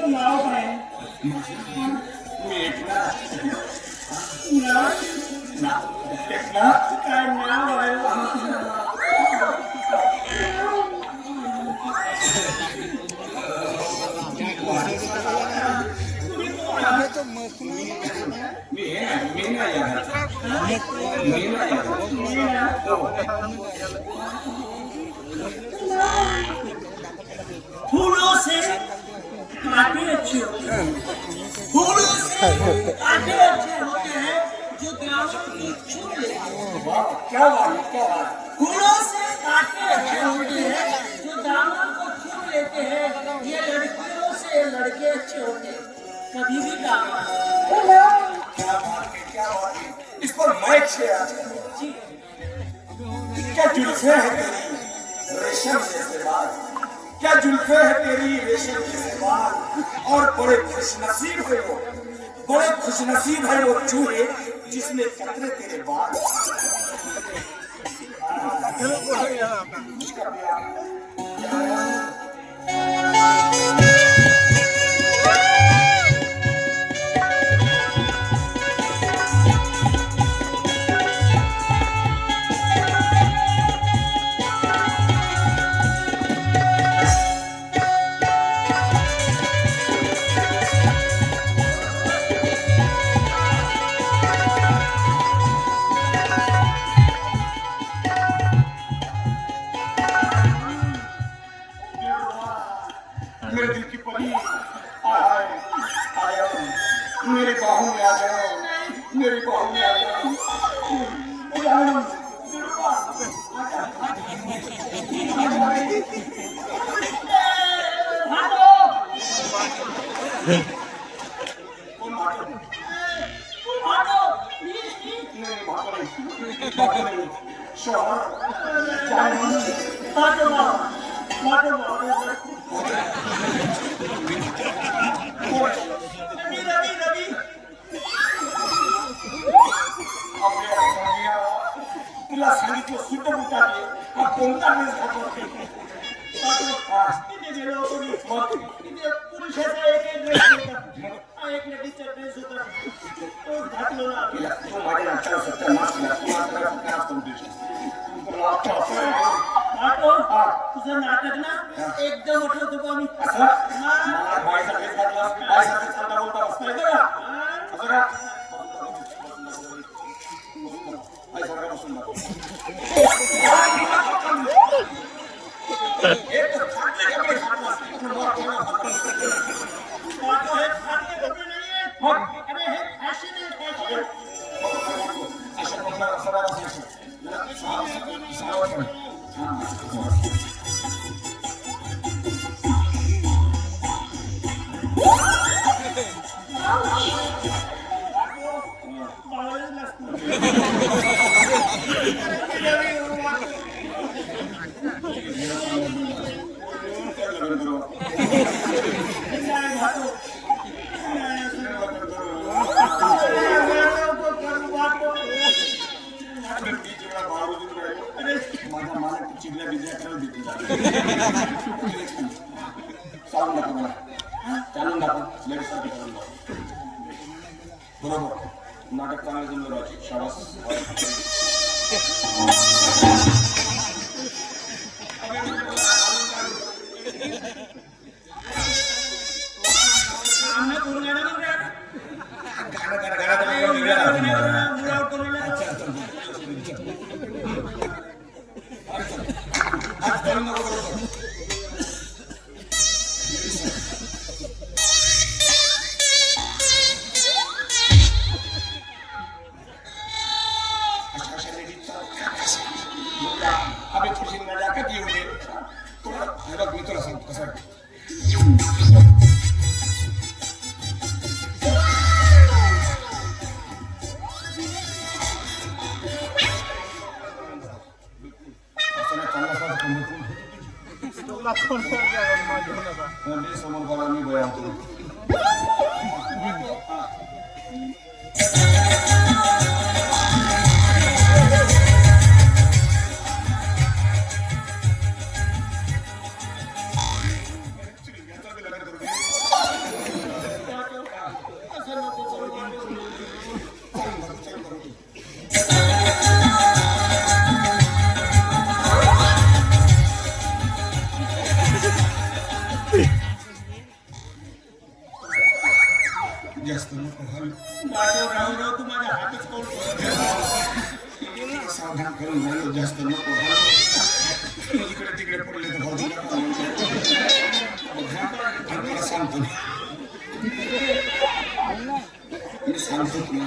नाव काय? मी एकनाथ. एकनाथ काय नाव आहे? फूलों से कांटे अच्छे होते हैं, फूलों से कांटे अच्छे होते हैं जो दामन को छू लेते हैं। क्या बात, क्या बात। फूलों से कांटे अच्छे होते हैं जो दामन को छू लेते हैं। ये लड़कियों से लड़के अच्छे होते हैं, कभी भी दामन। क्या बात है, क्या बात है। इस पर मैं छेड़ा क्या जुल्फे है तेरी रेशम जैसे बाल, क्या जुल्फे है तेरी रेशम जैसे बाल। और बड़े खुशनसीब है वो, बड़े खुशनसीब है वो चूहे जिसने कतरे तेरे बाल। मेरे दिल की परी आए आया, मेरे बाहों में आ जाओ, मेरी बाहों में आ जाओ। तुला सांगितलं सुद्धा उठाले हा कोणता ड्रेस घातला तिथे गेलो होतो मी, तिथे पुरुषाचा एक ड्रेस होता, हा एक लेडीजचा ड्रेस होता, तो घातलो ना. तो माझ्या नाटकाला सत्तर मास तुझं नाटक ना एकदम मोठं होतं आम्ही बायचा ड्रेस घातला, बायसाठी चालता बोलता बसता येतं का असं का? चिडल्या बिजल्या करायला देतील चालून दाखव मला, चालून दाखव लेडीजसाठी करून दाखव. बरोबर नाटक चांगलं जमलं पाहिजे. शाबास. अभी खुशी नजाकत येऊ दे तुला. हे बघ मी तुला सांगतो कसं समोर बघा मी बया जास्त नको हलू. माटो राहू राहू तू माझ्या हातच कोण सावधान करून राहिलो, जास्त नको हलू. इकडे तिकडे पडले तर बाजूला मला सांगतो मी सांगतो तुला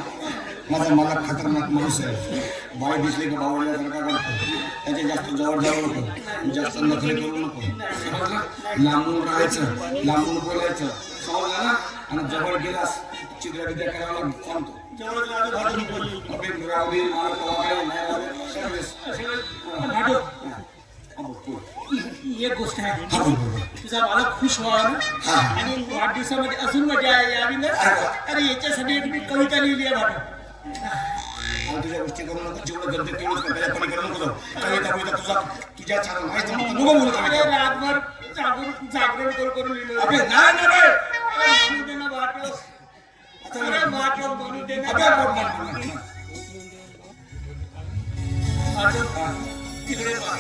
मला खतरनाक माणूस आहे. बाई दिसले का बावळल्यासारखा करतो. त्याच्या जास्त जवळ जाऊ नको, जास्त नखरे करू नको. समजलं? लांबून राहायचं, लांबून बोलायचं, समजलं ना? आणि जवळ गेलास चित्रा विद्या करायला सांगतो. अबे राहू दे, मला कवा काय नाही राहू दे, सर्विस. माटो एक गोष्ट आहे तुझा मला खुश व्हावा ना आणि वाढदिवसामध्ये अजून मजा यावी ना. अरे याच्यासाठी एक मी कविता लिहिली आहे माटो. तुझ्या गोष्टी करू नको, जेवढं गरजे तेवढंच कर, त्याच्या पणी करू नको जाऊ. कविता तुझ्या छान माहिती नको बोलू अरे कविता. रातभर जागरण करून लिहिलं. अबे नाही ना बे. म्हणू दे ना माटो. अरे माटो म्हणू दे ना. अबे बोल ना. माटो तिकडे पहा.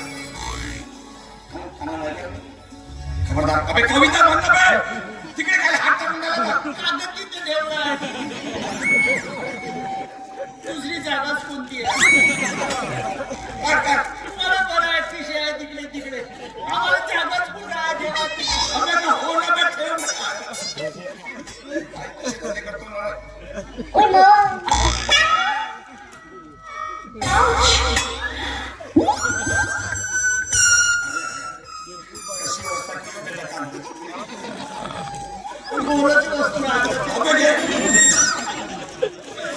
खबरदार. अबे कविता म्हण ना बे. तिकडे काय हात टाकून गेला का? कागद तिथे ठेवला आहे. दुसरी जागाच कोणती आहे? मला बरं आहे अतिशय आहे तिकडे आम्हाला जागाच कुठं आहे देवाची. अबे ना हो ना बे, ठेव ना. Oh no! कशी अवस्था केली त्याच्या कामाची. बोलत वस्तू आहे. अबे घे.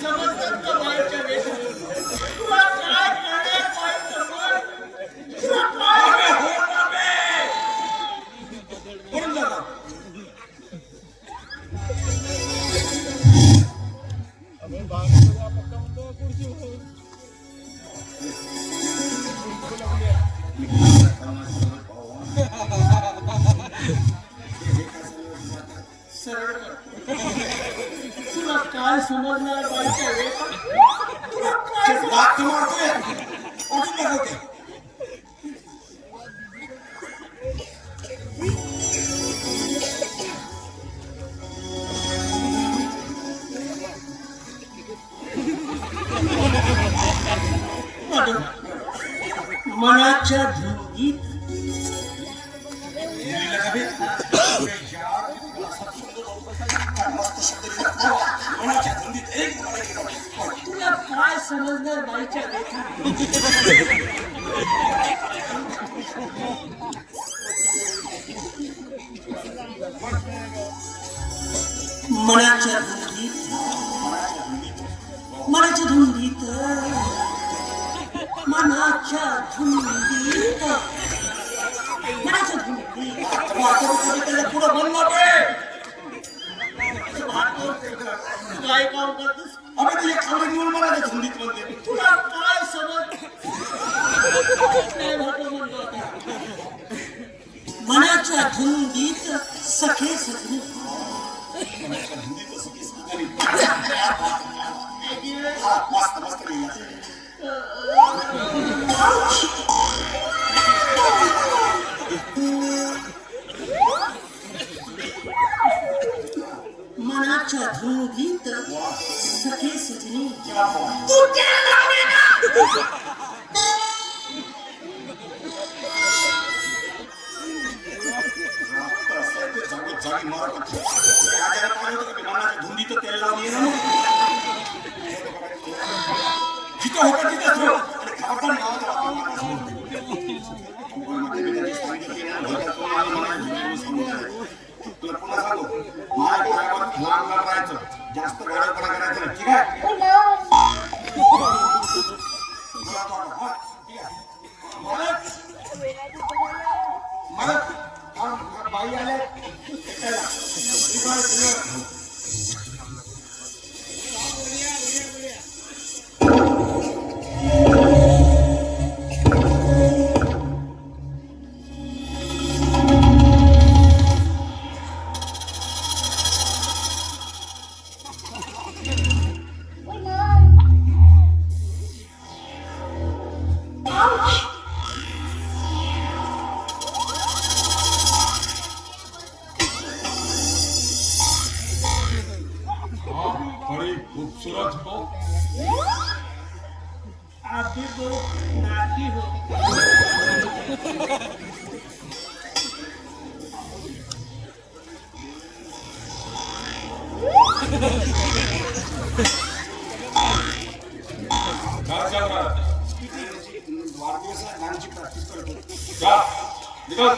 समजतात का बाईच्या वेळेस? तुला काय कळणार बाईचं मन? तुला काय अबे हो ना बे. बोलून जा ना. सरळ कर. तुला काय समजणार बाईच्या वेळेस? तुला काय ते बात तू मारतोय. अजून दाखवते. मनाच्या धुंदीत लिहिलं का बे? अबे यार, असा मस्त शब्द लिहिला. मनाच्या धुंदीत एक मराठी नव्हती. तुला काय समजणार बाईच्या वेळेस? मनाच्या धुंदीत मनाच्या धुंदीत मनाच्या धुंदीत मनाच्या धुंदीत त्याच्या पुढं बोल ना बे. काय काम करतोस? अबे तुझ्या खाली घेऊन मनाच्या धुंदीत म्हणते. तुला काय समज नाही भाटो म्हणतो आता. मनाच्या धुंदीत सखे सजनी मनाच्या धुंदीत असं किसकी तरी. हा, मस्त मस्त लिहिलं. मनाच्या धुंदीत सखे सजनी क्या बात. तू क्या लावेगा? जागी मारत होती. राजाला काय होतं का मनाच्या धुंदीत तेल लावून ये ना. जिथं होतं तिथंच ठेव. आणि खबरदार गावात राहतो. अंघोळीमध्ये मी त्याची सांगितली ना, भोजात कोणी आलं मनाच्या धुंदीत सांगितलं. तुला पुन्हा सांगतो, माझ्या घरावर लांब लांब राहायचं, जास्त गाडवपणा करायचं नाही, ठीक आहे? Oh no! तुला तो आता, हा, ठीक आहे. मला बाई आले भेटायला. ठीक आहे, तुला खूबसूरत हो, आप भी बहुत नाटी हो। क्या चल रहा है? वाढदिवसाला डान्सची प्रॅक्टिस करतो. क्या निकल